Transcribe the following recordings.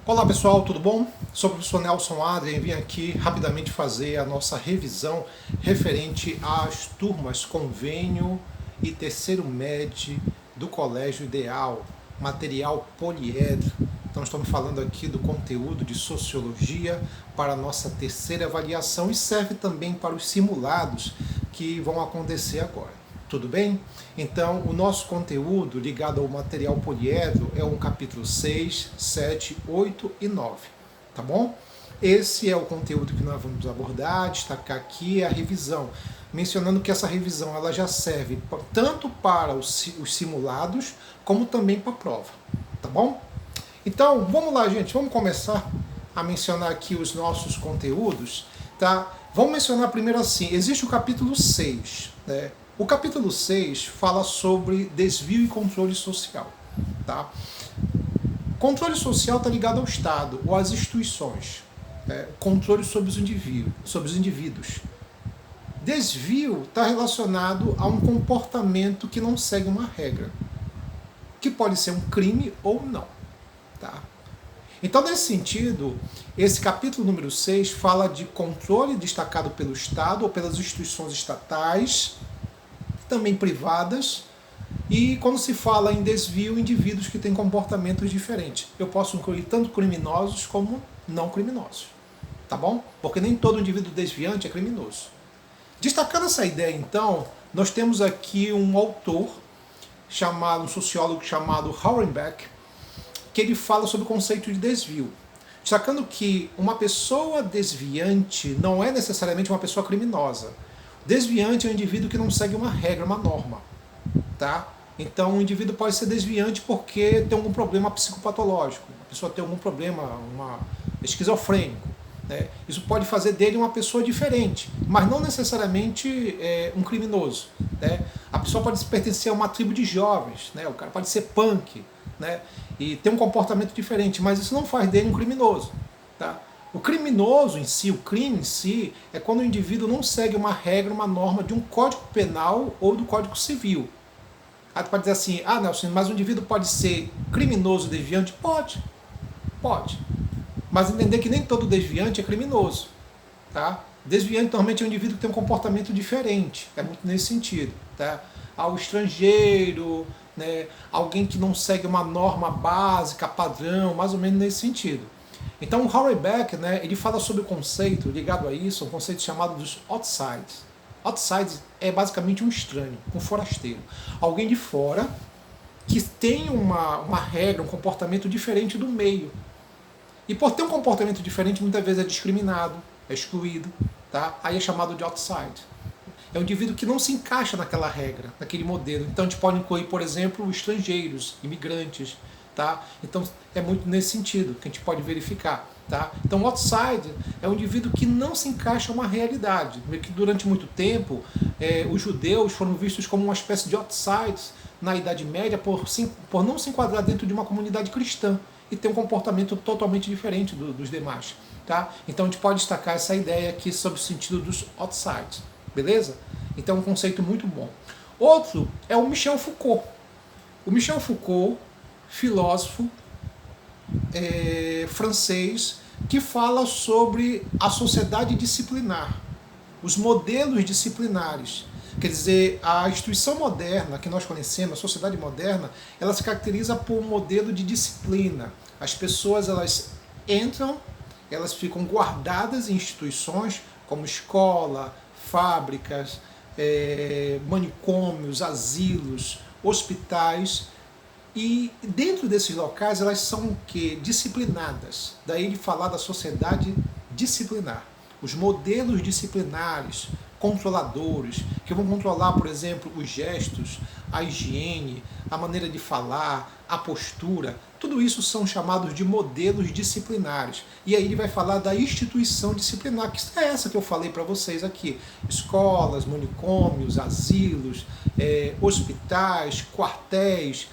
Olá pessoal, tudo bom? Sou o professor Nelson Adrien e vim aqui rapidamente fazer a nossa revisão referente às turmas convênio e terceiro MED do Colégio Ideal, material poliedro. Então estamos falando aqui do conteúdo de Sociologia para a nossa terceira avaliação e serve também para os simulados que vão acontecer agora. Tudo bem? Então, o nosso conteúdo ligado ao material poliedro é o capítulo 6, 7, 8 e 9, tá bom? Esse é o conteúdo que nós vamos abordar, destacar aqui a revisão, mencionando que essa revisão ela já serve tanto para os simulados, como também para a prova, tá bom? Então, vamos lá, gente, vamos começar a mencionar aqui os nossos conteúdos, tá? Vamos mencionar primeiro assim, existe o capítulo 6, né? O capítulo 6 fala sobre desvio e controle social. Tá? Controle social está ligado ao Estado ou às instituições. Controle sobre os indivíduos. Desvio está relacionado a um comportamento que não segue uma regra, que pode ser um crime ou não. Tá? Então, nesse sentido, esse capítulo número 6 fala de controle destacado pelo Estado ou pelas instituições estatais, também privadas, e quando se fala em desvio, indivíduos que têm comportamentos diferentes. Eu posso incluir tanto criminosos como não criminosos, tá bom? Porque nem todo indivíduo desviante é criminoso. Destacando essa ideia, então, nós temos aqui um autor, um sociólogo chamado Hourenbeck, que ele fala sobre o conceito de desvio. Destacando que uma pessoa desviante não é necessariamente uma pessoa criminosa. Desviante é um indivíduo que não segue uma regra, uma norma. Tá? Então o indivíduo pode ser desviante porque tem algum problema psicopatológico, a pessoa tem algum problema esquizofrênico. Né? Isso pode fazer dele uma pessoa diferente, mas não necessariamente um criminoso. Né? A pessoa pode pertencer a uma tribo de jovens, né? O cara pode ser punk, né? E ter um comportamento diferente, mas isso não faz dele um criminoso. Tá? O criminoso em si, o crime em si, é quando o indivíduo não segue uma regra, uma norma de um código penal ou do código civil. Aí tu pode dizer assim, Nelson, mas o indivíduo pode ser criminoso, desviante? Pode. Mas entender que nem todo desviante é criminoso. Tá? Desviante normalmente é um indivíduo que tem um comportamento diferente. É muito nesse sentido. Tá? Ao estrangeiro, né? Alguém que não segue uma norma básica, padrão, mais ou menos nesse sentido. Então o Hourenbeck, né, ele fala sobre o conceito ligado a isso, um conceito chamado dos outsides. Outsides é basicamente um estranho, um forasteiro. Alguém de fora que tem uma regra, um comportamento diferente do meio. E por ter um comportamento diferente, muitas vezes é discriminado, é excluído. Tá? Aí é chamado de outside. É um indivíduo que não se encaixa naquela regra, naquele modelo. Então a gente pode incluir, por exemplo, estrangeiros, imigrantes. Tá? Então é muito nesse sentido que a gente pode verificar. Tá? Então o outside é um indivíduo que não se encaixa a uma realidade. Que durante muito tempo os judeus foram vistos como uma espécie de outsides na Idade Média por não se enquadrar dentro de uma comunidade cristã e ter um comportamento totalmente diferente dos demais. Tá? Então a gente pode destacar essa ideia aqui sobre o sentido dos outsides. Beleza? Então é um conceito muito bom. Outro é o Michel Foucault. O Michel Foucault, filósofo francês, que fala sobre a sociedade disciplinar, os modelos disciplinares. Quer dizer, a instituição moderna que nós conhecemos, a sociedade moderna, ela se caracteriza por um modelo de disciplina. As pessoas elas entram, elas ficam guardadas em instituições como escola, fábricas, manicômios, asilos, hospitais. E dentro desses locais elas são o quê? Disciplinadas. Daí ele falar da sociedade disciplinar. Os modelos disciplinares, controladores, que vão controlar, por exemplo, os gestos, a higiene, a maneira de falar, a postura. Tudo isso são chamados de modelos disciplinares. E aí ele vai falar da instituição disciplinar, que é essa que eu falei para vocês aqui. Escolas, manicômios, asilos, hospitais, quartéis,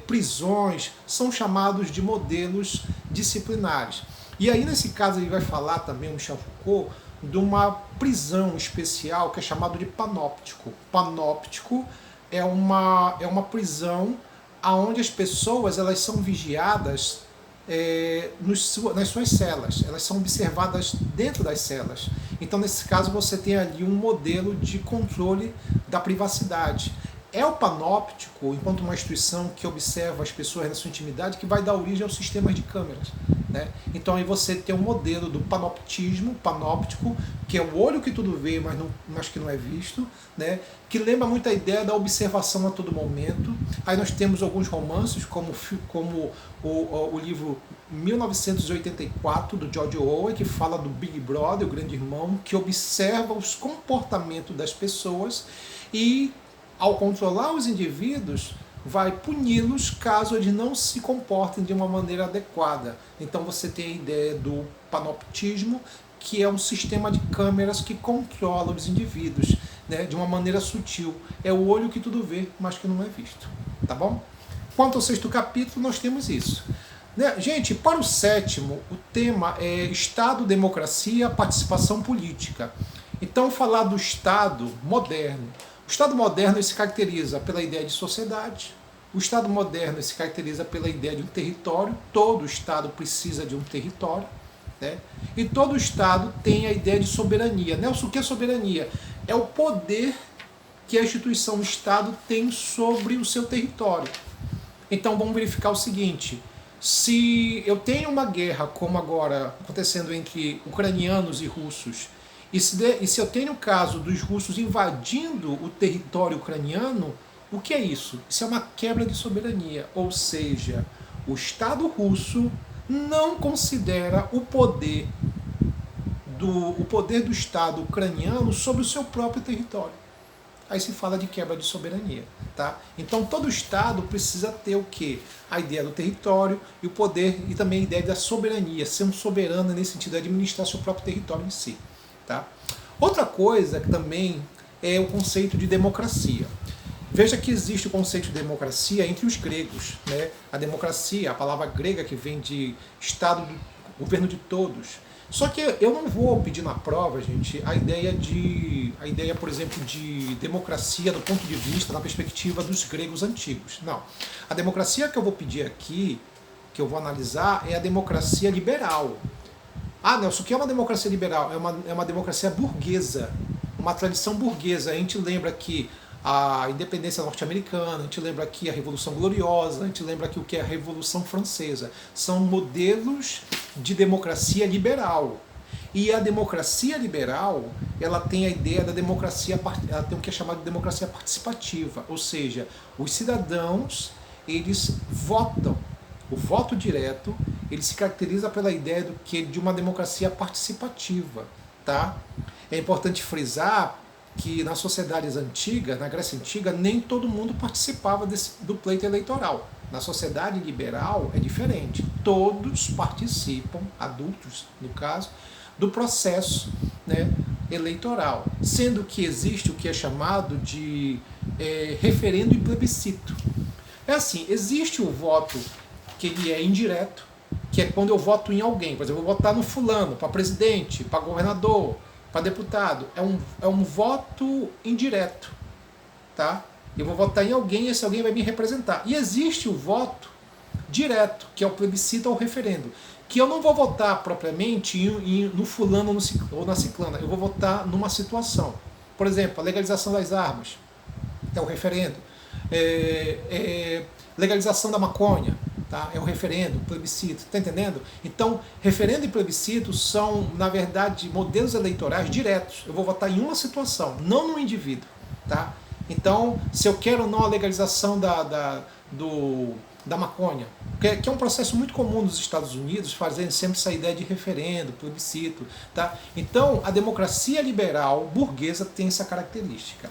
prisões, são chamados de modelos disciplinares. E aí nesse caso ele vai falar também, o Michel Foucault, de uma prisão especial que é chamado de panóptico. Panóptico é uma prisão onde as pessoas elas são vigiadas nas suas celas, elas são observadas dentro das celas. Então, nesse caso, você tem ali um modelo de controle da privacidade. É o panóptico, enquanto uma instituição que observa as pessoas na sua intimidade, que vai dar origem aos sistemas de câmeras. Né? Então aí você tem um modelo do panoptismo, panóptico, que é o olho que tudo vê, mas que não é visto, né? Que lembra muito a ideia da observação a todo momento. Aí nós temos alguns romances, como o livro 1984, do George Orwell, que fala do Big Brother, o grande irmão, que observa os comportamentos das pessoas e, ao controlar os indivíduos, vai puni-los caso eles não se comportem de uma maneira adequada. Então você tem a ideia do panoptismo, que é um sistema de câmeras que controla os indivíduos, né, de uma maneira sutil. É o olho que tudo vê, mas que não é visto. Tá bom? Quanto ao 6º capítulo, nós temos isso. Né? Gente, para o 7º, o tema é Estado, Democracia, Participação Política. Então, falar do Estado moderno. O Estado moderno se caracteriza pela ideia de sociedade. O Estado moderno se caracteriza pela ideia de um território. Todo Estado precisa de um território. Né? E todo Estado tem a ideia de soberania. Nelson, o que é soberania? É o poder que a instituição Estado tem sobre o seu território. Então vamos verificar o seguinte: se eu tenho uma guerra, como agora acontecendo entre ucranianos e russos, e se eu tenho o caso dos russos invadindo o território ucraniano, o que é isso? Isso é uma quebra de soberania. Ou seja, o Estado russo não considera o poder do Estado ucraniano sobre o seu próprio território. Aí se fala de quebra de soberania. Tá? Então todo Estado precisa ter o quê? A ideia do território e o poder, e também a ideia da soberania, ser um soberano nesse sentido, administrar seu próprio território em si. Tá? Outra coisa que também é o conceito de democracia. Veja que existe o conceito de democracia entre os gregos. Né? A democracia, a palavra grega que vem de Estado, do governo de todos. Só que eu não vou pedir na prova, gente, a ideia, por exemplo, de democracia do ponto de vista, na perspectiva dos gregos antigos. Não. A democracia que eu vou pedir aqui, que eu vou analisar, é a democracia liberal. Ah, Nelson, o que é uma democracia liberal? É uma democracia burguesa, uma tradição burguesa. A gente lembra que a independência norte-americana, a gente lembra aqui a Revolução Gloriosa, a gente lembra aqui o que é a Revolução Francesa. São modelos de democracia liberal. E a democracia liberal, ela tem a ideia da democracia, ela tem o que é chamado de democracia participativa, ou seja, os cidadãos, eles votam. O voto direto, ele se caracteriza pela ideia de uma democracia participativa. Tá? É importante frisar que nas sociedades antigas, na Grécia Antiga, nem todo mundo participava do pleito eleitoral. Na sociedade liberal é diferente. Todos participam, adultos no caso, do processo, né, eleitoral. Sendo que existe o que é chamado de referendo e plebiscito. É assim, existe o voto que ele é indireto, que é quando eu voto em alguém. Por exemplo, eu vou votar no fulano, para presidente, para governador, para deputado. É um voto indireto. Tá? Eu vou votar em alguém e esse alguém vai me representar. E existe o voto direto, que é o plebiscito ou referendo, que eu não vou votar propriamente no fulano ou na ciclana, eu vou votar numa situação. Por exemplo, a legalização das armas é o referendo. Legalização da maconha, tá? É o referendo, plebiscito, tá entendendo? Então, referendo e plebiscito são, na verdade, modelos eleitorais diretos. Eu vou votar em uma situação, não no indivíduo, tá? Então, se eu quero ou não a legalização da maconha, que é um processo muito comum nos Estados Unidos, fazendo sempre essa ideia de referendo, plebiscito. Tá? Então, a democracia liberal burguesa tem essa característica.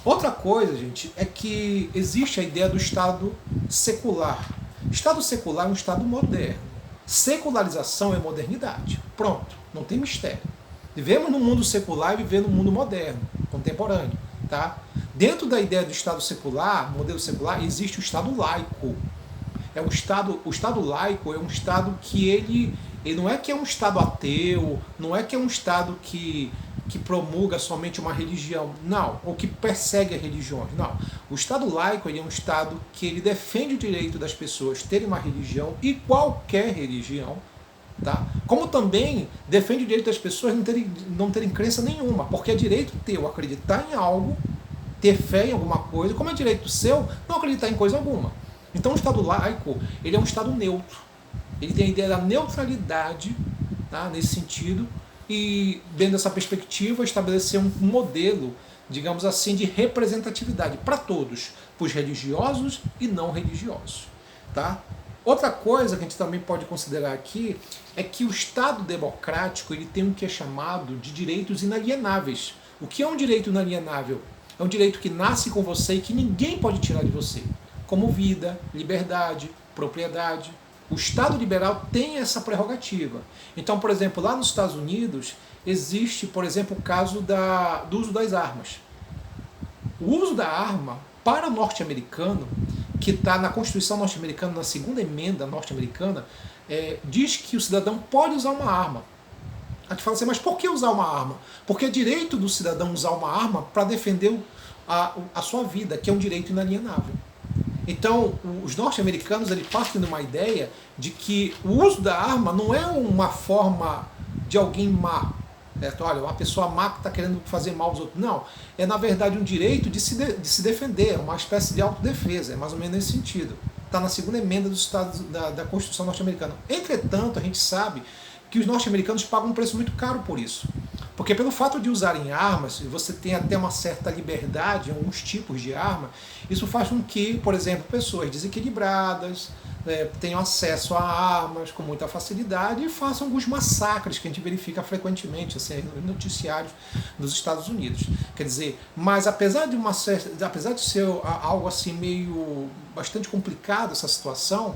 Outra coisa, gente, é que existe a ideia do Estado secular. Estado secular é um Estado moderno. Secularização é modernidade. Pronto, não tem mistério. Vivemos num mundo secular e vivemos num mundo moderno, contemporâneo. Tá? Dentro da ideia do Estado secular, modelo secular, existe o Estado laico. o Estado laico é um Estado que ele não é que é um Estado ateu, não é que é um Estado que promulga somente uma religião, não, ou que persegue as religiões, não. O Estado laico ele é um Estado que ele defende o direito das pessoas terem uma religião e qualquer religião, tá? Como também defende o direito das pessoas não terem crença nenhuma, porque é direito teu acreditar em algo, ter fé em alguma coisa, como é direito seu não acreditar em coisa alguma. Então o Estado laico ele é um Estado neutro, ele tem a ideia da neutralidade, tá? Nesse sentido, e dentro dessa perspectiva estabelecer um modelo, digamos assim, de representatividade para todos, para os religiosos e não religiosos, tá? Outra coisa que a gente também pode considerar aqui é que o Estado democrático ele tem o que é chamado de direitos inalienáveis. O que é um direito inalienável? É um direito que nasce com você e que ninguém pode tirar de você, como vida, liberdade, propriedade. O Estado liberal tem essa prerrogativa. Então, por exemplo, lá nos Estados Unidos existe, por exemplo, o caso do uso das armas. O uso da arma para o norte-americano, que está na Constituição norte-americana, na segunda emenda norte-americana, diz que o cidadão pode usar uma arma. A gente fala assim, mas por que usar uma arma? Porque é direito do cidadão usar uma arma para defender a sua vida, que é um direito inalienável. Então, os norte-americanos eles partem de uma ideia de que o uso da arma não é uma forma de alguém má. Olha, uma pessoa má que está querendo fazer mal aos outros. Não, é na verdade um direito de se defender, é uma espécie de autodefesa, é mais ou menos nesse sentido. Está na segunda emenda dos Estados, da Constituição norte-americana. Entretanto, a gente sabe que os norte-americanos pagam um preço muito caro por isso. Porque pelo fato de usarem armas, você tem até uma certa liberdade em alguns tipos de arma, isso faz com que, por exemplo, pessoas desequilibradas tenham acesso a armas com muita facilidade e façam alguns massacres que a gente verifica frequentemente assim, nos noticiários dos Estados Unidos. Quer dizer, mas apesar de ser algo assim meio bastante complicado essa situação,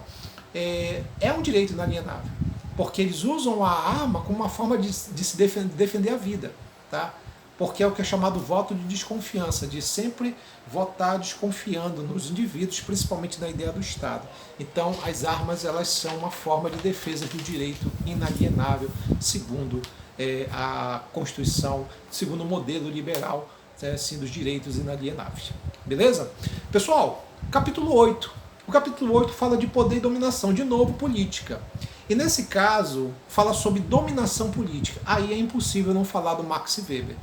é um direito inalienável. Porque eles usam a arma como uma forma de se defender a vida, tá? Porque é o que é chamado voto de desconfiança, de sempre votar desconfiando nos indivíduos, principalmente na ideia do Estado. Então, as armas elas são uma forma de defesa do direito inalienável, segundo a Constituição, segundo o modelo liberal assim, dos direitos inalienáveis. Beleza? Pessoal, capítulo 8. O capítulo 8 fala de poder e dominação, de novo, política. E nesse caso, fala sobre dominação política. Aí é impossível não falar do Max Weber.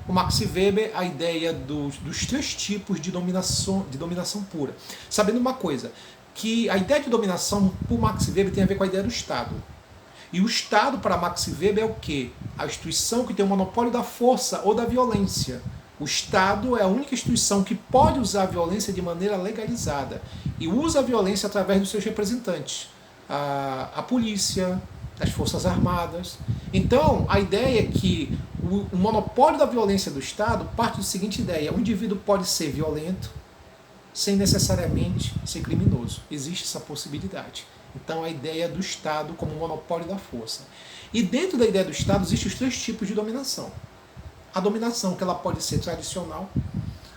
O Max Weber, a ideia dos três tipos de dominação pura. Sabendo uma coisa, que a ideia de dominação por Max Weber tem a ver com a ideia do Estado. E o Estado, para Max Weber, é o quê? A instituição que tem o monopólio da força ou da violência. O Estado é a única instituição que pode usar a violência de maneira legalizada. E usa a violência através dos seus representantes. A polícia, as forças armadas. Então, a ideia é que o monopólio da violência do Estado parte da seguinte ideia: o indivíduo pode ser violento sem necessariamente ser criminoso. Existe essa possibilidade. Então, a ideia do Estado como monopólio da força. E dentro da ideia do Estado existem os três tipos de dominação. A dominação que ela pode ser tradicional,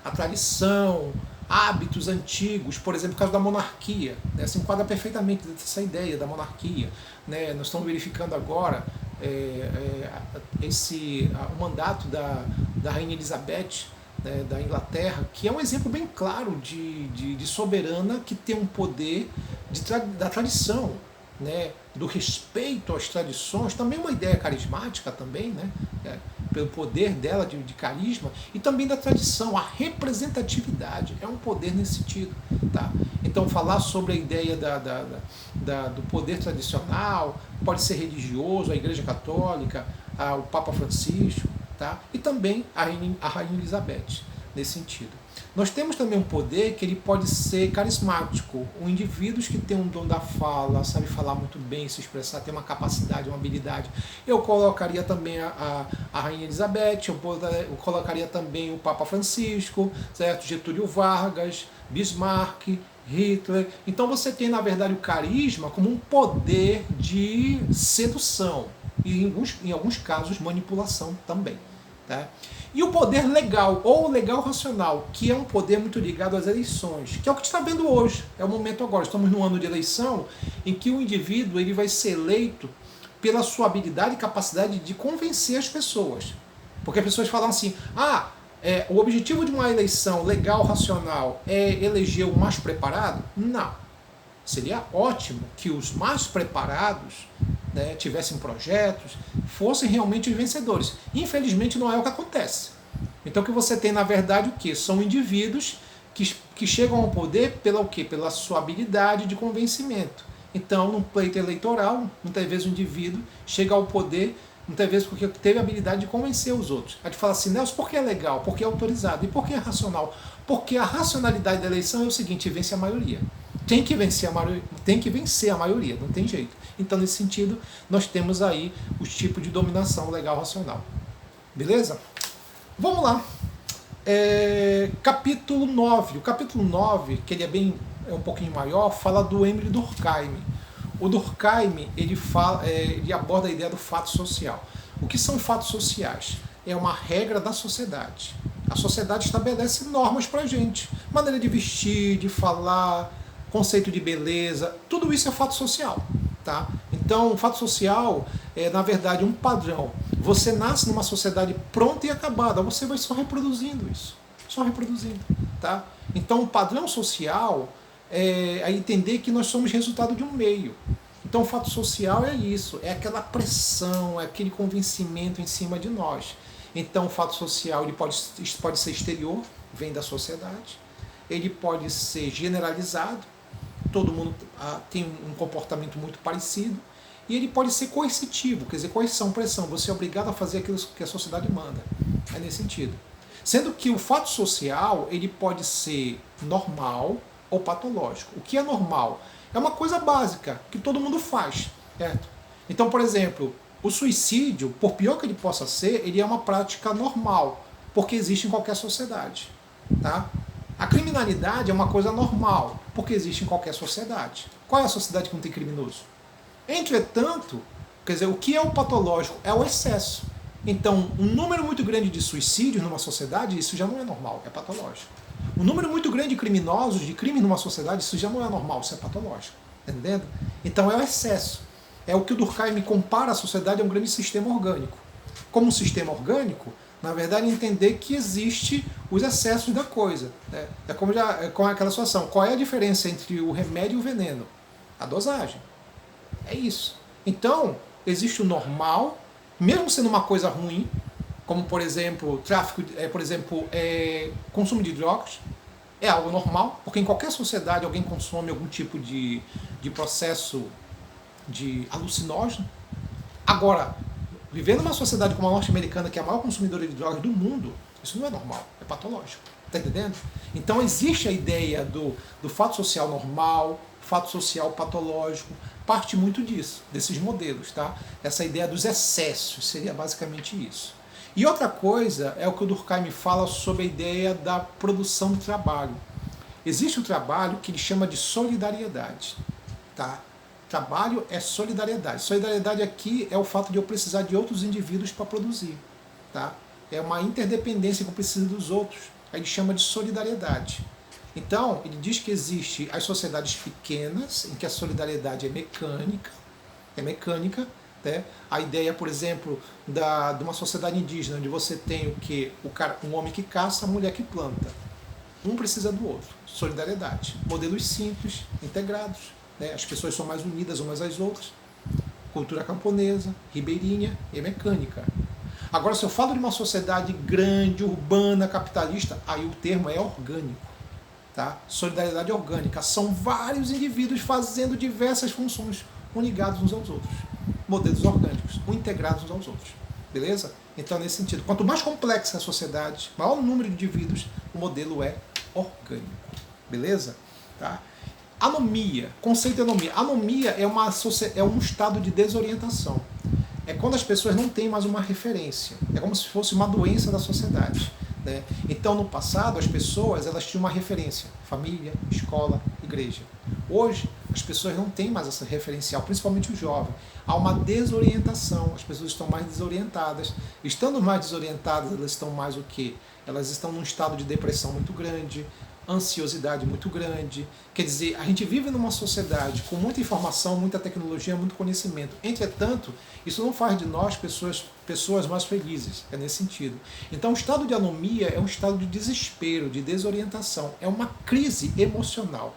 a tradição, hábitos antigos, por exemplo, o caso da monarquia, né, se enquadra perfeitamente dessa ideia da monarquia. Né, nós estamos verificando agora o mandato da Rainha Elizabeth, né, da Inglaterra, que é um exemplo bem claro de soberana que tem um poder da tradição, né, do respeito às tradições, também uma ideia carismática também, né, pelo poder dela de carisma, e também da tradição, a representatividade, é um poder nesse sentido. Tá? Então falar sobre a ideia do poder tradicional, pode ser religioso, a Igreja Católica, o Papa Francisco, tá? E também a Rainha Elizabeth, nesse sentido. Nós temos também um poder que ele pode ser carismático, indivíduos que têm um dom da fala, sabe falar muito bem, se expressar, tem uma capacidade, uma habilidade. Eu colocaria também a Rainha Elizabeth, eu colocaria também o Papa Francisco, certo? Getúlio Vargas, Bismarck, Hitler. Então você tem, na verdade, o carisma como um poder de sedução e, em alguns casos, manipulação também. Tá? E o poder legal, ou legal racional, que é um poder muito ligado às eleições, que é o que está vendo hoje, é o momento agora. Estamos num ano de eleição em que o indivíduo ele vai ser eleito pela sua habilidade e capacidade de convencer as pessoas. Porque as pessoas falam assim, o objetivo de uma eleição legal, racional, é eleger o mais preparado? Não. Seria ótimo que os mais preparados, né, tivessem projetos, fossem realmente os vencedores. Infelizmente não é o que acontece. Então o que você tem na verdade o quê? São indivíduos que chegam ao poder pela o quê? Pela sua habilidade de convencimento. Então, num pleito eleitoral, muitas vezes o indivíduo chega ao poder, muitas vezes porque teve a habilidade de convencer os outros. A gente fala assim, Nelson, por que é legal? Porque é autorizado. E por que é racional? Porque a racionalidade da eleição é o seguinte, vence a maioria. Tem que vencer a maioria, não tem jeito. Então, nesse sentido, nós temos aí os tipos de dominação legal racional. Beleza? Vamos lá. Capítulo 9. O capítulo 9, que ele é um pouquinho maior, fala do Emile Durkheim. O Durkheim ele aborda a ideia do fato social. O que são fatos sociais? É uma regra da sociedade. A sociedade estabelece normas para a gente. Maneira de vestir, de falar, conceito de beleza, tudo isso é fato social. Tá? Então, o fato social é, na verdade, um padrão. Você nasce numa sociedade pronta e acabada, você vai só reproduzindo isso. Só reproduzindo. Tá? Então, o padrão social é entender que nós somos resultado de um meio. Então, o fato social é isso, é aquela pressão, é aquele convencimento em cima de nós. Então, o fato social ele pode ser exterior, vem da sociedade, ele pode ser generalizado, todo mundo tem um comportamento muito parecido, e ele pode ser coercitivo, quer dizer, coerção, pressão, você é obrigado a fazer aquilo que a sociedade manda. É nesse sentido. Sendo que o fato social ele pode ser normal ou patológico. O que é normal? É uma coisa básica, que todo mundo faz. Certo? Então, por exemplo, o suicídio, por pior que ele possa ser, ele é uma prática normal, porque existe em qualquer sociedade. Tá? A criminalidade é uma coisa normal, porque existe em qualquer sociedade. Qual é a sociedade que não tem criminoso? Entretanto, quer dizer, o que é o patológico? É o excesso. Então, um número muito grande de suicídios numa sociedade, isso já não é normal, é patológico. Um número muito grande de criminosos, de crimes numa sociedade, isso já não é normal, isso é patológico. Entendendo? Então é o excesso. É o que o Durkheim compara a sociedade a um grande sistema orgânico. Como um sistema orgânico, na verdade, entender que existe os excessos da coisa. Né? É como aquela situação. Qual é a diferença entre o remédio e o veneno? A dosagem. É isso. Então, existe o normal, mesmo sendo uma coisa ruim, como, por exemplo, tráfico, consumo de drogas, é algo normal, porque em qualquer sociedade alguém consome algum tipo de processo de alucinógeno. Agora, viver numa sociedade como a norte-americana, que é a maior consumidora de drogas do mundo, isso não é normal, é patológico. Está entendendo? Então existe a ideia do fato social normal, fato social patológico, parte muito disso, desses modelos. Tá? Essa ideia dos excessos seria basicamente isso. E outra coisa é o que o Durkheim fala sobre a ideia da produção do trabalho. Existe o trabalho que ele chama de solidariedade. Tá? Trabalho é solidariedade. Solidariedade aqui é o fato de eu precisar de outros indivíduos para produzir. Tá? É uma interdependência que eu preciso dos outros. Aí ele chama de solidariedade. Então, ele diz que existe as sociedades pequenas, em que a solidariedade é mecânica, né? A ideia, por exemplo, de uma sociedade indígena, onde você tem o quê? Um homem que caça, a mulher que planta. Um precisa do outro. Solidariedade. Modelos simples, integrados. Né? As pessoas são mais unidas umas às outras. Cultura camponesa, ribeirinha e mecânica. Agora, se eu falo de uma sociedade grande, urbana, capitalista, aí o termo é orgânico. Tá? Solidariedade orgânica. São vários indivíduos fazendo diversas funções, ligados uns aos outros. Modelos orgânicos, integrados uns aos outros. Beleza? Então, nesse sentido, quanto mais complexa a sociedade, maior o número de indivíduos, o modelo é orgânico. Beleza? Tá? Anomia. Conceito de anomia. Anomia é um estado de desorientação. É quando as pessoas não têm mais uma referência. É como se fosse uma doença da sociedade. Né? Então, no passado, as pessoas elas tinham uma referência: família, escola, igreja. Hoje, As pessoas não têm mais essa referencial, principalmente o jovem. Há uma desorientação, as pessoas estão mais desorientadas. Estando mais desorientadas, elas estão mais o quê? Elas estão num estado de depressão muito grande, ansiosidade muito grande. Quer dizer, a gente vive numa sociedade com muita informação, muita tecnologia, muito conhecimento. Entretanto, isso não faz de nós pessoas mais felizes, é nesse sentido. Então, o estado de anomia é um estado de desespero, de desorientação, é uma crise emocional,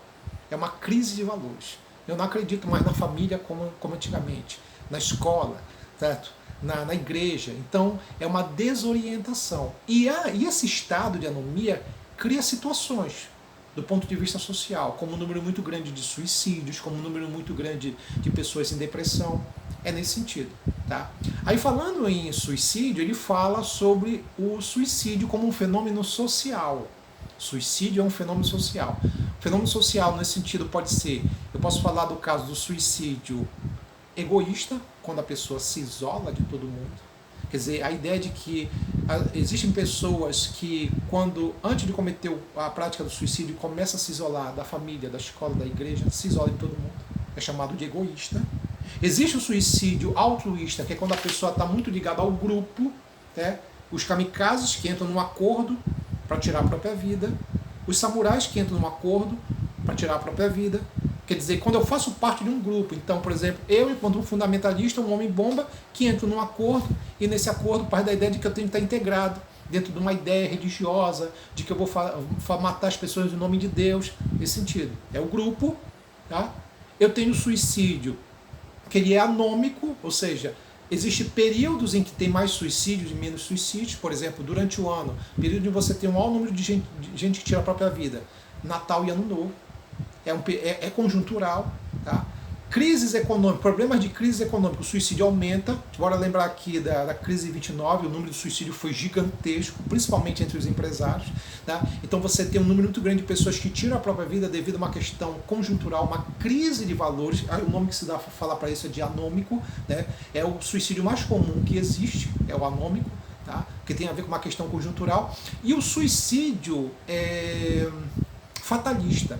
é uma crise de valores. Eu não acredito mais na família como antigamente, na escola, certo? Na igreja. Então, é uma desorientação. E esse estado de anomia cria situações, do ponto de vista social, como um número muito grande de suicídios, como um número muito grande de pessoas em depressão. É nesse sentido. Tá? Aí, falando em suicídio, ele fala sobre o suicídio como um fenômeno social. Suicídio é um fenômeno social. Fenômeno social, nesse sentido, pode ser, eu posso falar do caso do suicídio egoísta, quando a pessoa se isola de todo mundo. Quer dizer, a ideia de que existem pessoas que, antes de cometer a prática do suicídio, começa a se isolar da família, da escola, da igreja, se isola de todo mundo. É chamado de egoísta. Existe o suicídio altruísta, que é quando a pessoa está muito ligada ao grupo, né? Os kamikazes que entram num acordo para tirar a própria vida, os samurais que entram num acordo para tirar a própria vida. Quer dizer, quando eu faço parte de um grupo, então, por exemplo, eu, enquanto um fundamentalista, um homem-bomba, que entro num acordo, e nesse acordo parte da ideia de que eu tenho que estar integrado dentro de uma ideia religiosa, de que eu vou matar as pessoas em nome de Deus, nesse sentido. É o grupo, tá? Eu tenho o suicídio, que ele é anômico, ou seja, existem períodos em que tem mais suicídios e menos suicídios, por exemplo, durante o ano, período em que você tem um maior número de gente que tira a própria vida, Natal e Ano Novo. É conjuntural, tá? Crises econômicas, problemas de crise econômica, o suicídio aumenta. Bora lembrar aqui da crise de 29, o número de suicídio foi gigantesco, principalmente entre os empresários, tá? Então você tem um número muito grande de pessoas que tiram a própria vida devido a uma questão conjuntural, uma crise de valores. O nome que se dá para falar para isso é de anômico, né? É o suicídio mais comum que existe, é o anômico, tá? Que tem a ver com uma questão conjuntural. E o suicídio fatalista,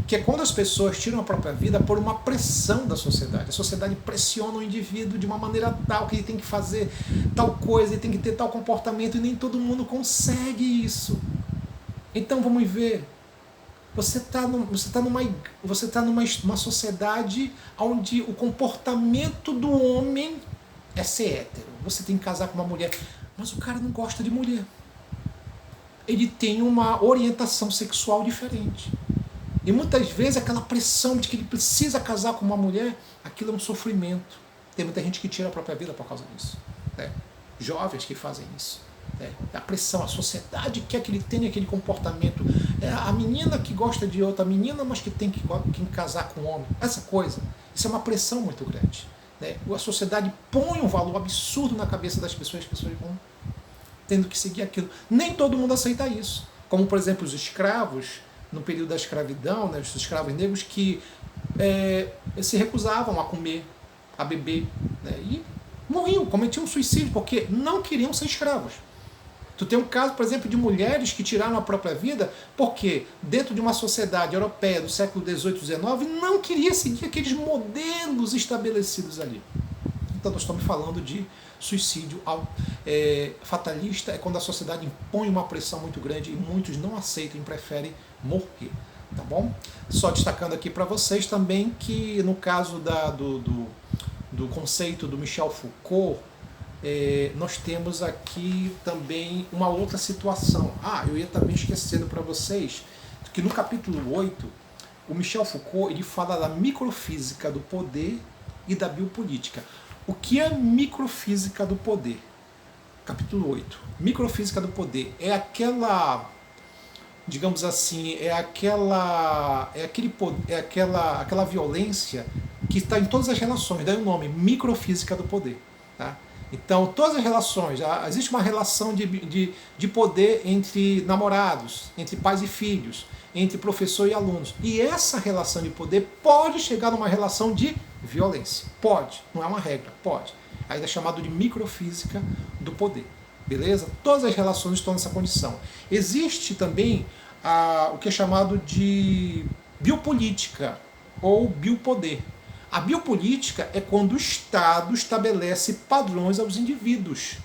que é quando as pessoas tiram a própria vida por uma pressão da sociedade. A sociedade pressiona o indivíduo de uma maneira tal que ele tem que fazer tal coisa, ele tem que ter tal comportamento, e nem todo mundo consegue isso. Então vamos ver, você está numa sociedade onde o comportamento do homem é ser hétero. Você tem que casar com uma mulher, mas o cara não gosta de mulher. Ele tem uma orientação sexual diferente. E muitas vezes aquela pressão de que ele precisa casar com uma mulher, aquilo é um sofrimento. Tem muita gente que tira a própria vida por causa disso. Né? Jovens que fazem isso. Né? A pressão, a sociedade quer que ele tenha aquele comportamento. A menina que gosta de outra menina, mas que tem que casar com um homem. Essa coisa, isso é uma pressão muito grande. Né? A sociedade põe um valor absurdo na cabeça das pessoas, as pessoas vão tendo que seguir aquilo. Nem todo mundo aceita isso. Como, por exemplo, os escravos, no período da escravidão, né, os escravos negros que se recusavam a comer, a beber, né, e morriam, cometiam suicídio, porque não queriam ser escravos. Tu tem um caso, por exemplo, de mulheres que tiraram a própria vida porque, dentro de uma sociedade europeia do século XVIII, XIX, não queria seguir aqueles modelos estabelecidos ali. Então nós estamos falando de suicídio fatalista, é quando a sociedade impõe uma pressão muito grande e muitos não aceitam e preferem morrer. Tá bom? Só destacando aqui para vocês também que no caso do conceito do Michel Foucault, nós temos aqui também uma outra situação. Eu ia também esquecendo para vocês que no capítulo 8, o Michel Foucault ele fala da microfísica do poder e da biopolítica. O que é microfísica do poder? Capítulo 8. Microfísica do poder é aquela, digamos assim, aquela violência que está em todas as relações, daí o nome, microfísica do poder. Tá? Então, todas as relações, existe uma relação de poder entre namorados, entre pais e filhos, entre professor e alunos. E essa relação de poder pode chegar numa relação de violência. Pode, não é uma regra, pode. Ainda é chamado de microfísica do poder. Beleza? Todas as relações estão nessa condição. Existe também o que é chamado de biopolítica. ou biopoder. A biopolítica é quando o Estado estabelece padrões aos indivíduos.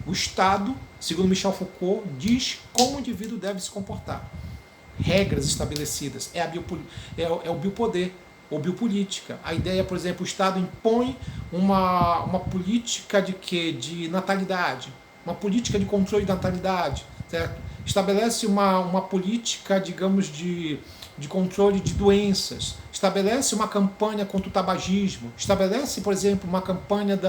O Estado, segundo Michel Foucault, diz como o indivíduo deve se comportar. Regras estabelecidas. É o biopoder ou biopolítica. A ideia, por exemplo, o Estado impõe uma política de quê? De natalidade, uma política de controle de natalidade, certo? Estabelece uma política, digamos, de controle de doenças, estabelece uma campanha contra o tabagismo, estabelece, por exemplo, uma campanha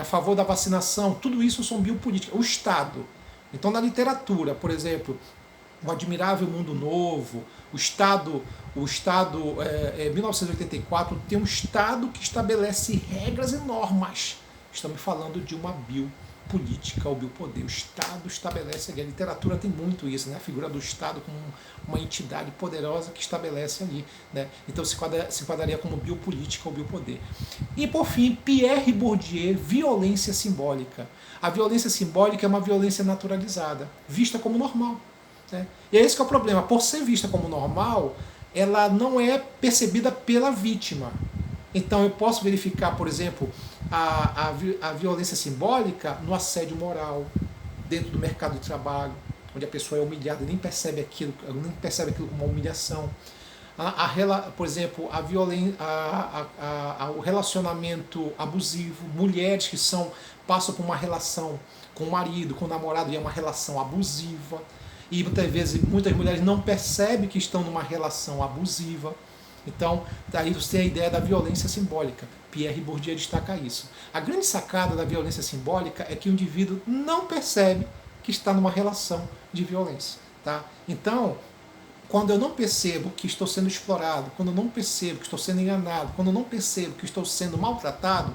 a favor da vacinação. Tudo isso são biopolíticas. O Estado. Então, na literatura, por exemplo, O Admirável Mundo Novo, o Estado 1984, tem um Estado que estabelece regras e normas. Estamos falando de uma biopolítica ou biopoder. O Estado estabelece, a literatura tem muito isso, né? A figura do Estado como uma entidade poderosa que estabelece ali, né? Então se enquadraria como biopolítica ou biopoder. E por fim, Pierre Bourdieu, violência simbólica. A violência simbólica é uma violência naturalizada, vista como normal. Né? E é esse que é o problema. Por ser vista como normal, ela não é percebida pela vítima. Então eu posso verificar, por exemplo, a violência simbólica no assédio moral, dentro do mercado de trabalho, onde a pessoa é humilhada e nem percebe aquilo como uma humilhação. Por exemplo, o relacionamento abusivo, mulheres que passam por uma relação com o marido, com o namorado, e é uma relação abusiva. E muitas vezes muitas mulheres não percebem que estão numa relação abusiva. Então, daí você tem a ideia da violência simbólica. Pierre Bourdieu destaca isso. A grande sacada da violência simbólica é que o indivíduo não percebe que está numa relação de violência. Tá? Então, quando eu não percebo que estou sendo explorado, quando eu não percebo que estou sendo enganado, quando eu não percebo que estou sendo maltratado,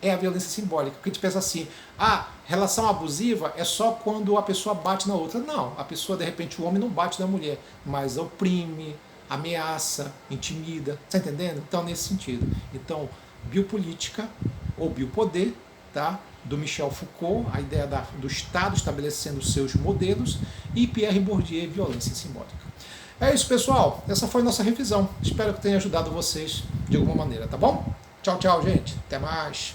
é a violência simbólica. Porque a gente pensa assim, relação abusiva é só quando a pessoa bate na outra. Não, a pessoa, de repente, o homem não bate na mulher, mas oprime, ameaça, intimida. Está entendendo? Então, nesse sentido. Então, biopolítica ou biopoder, tá? Do Michel Foucault, a ideia do Estado estabelecendo os seus modelos, e Pierre Bourdieu, violência simbólica. É isso, pessoal. Essa foi a nossa revisão. Espero que tenha ajudado vocês de alguma maneira, tá bom? Tchau, tchau, gente. Até mais.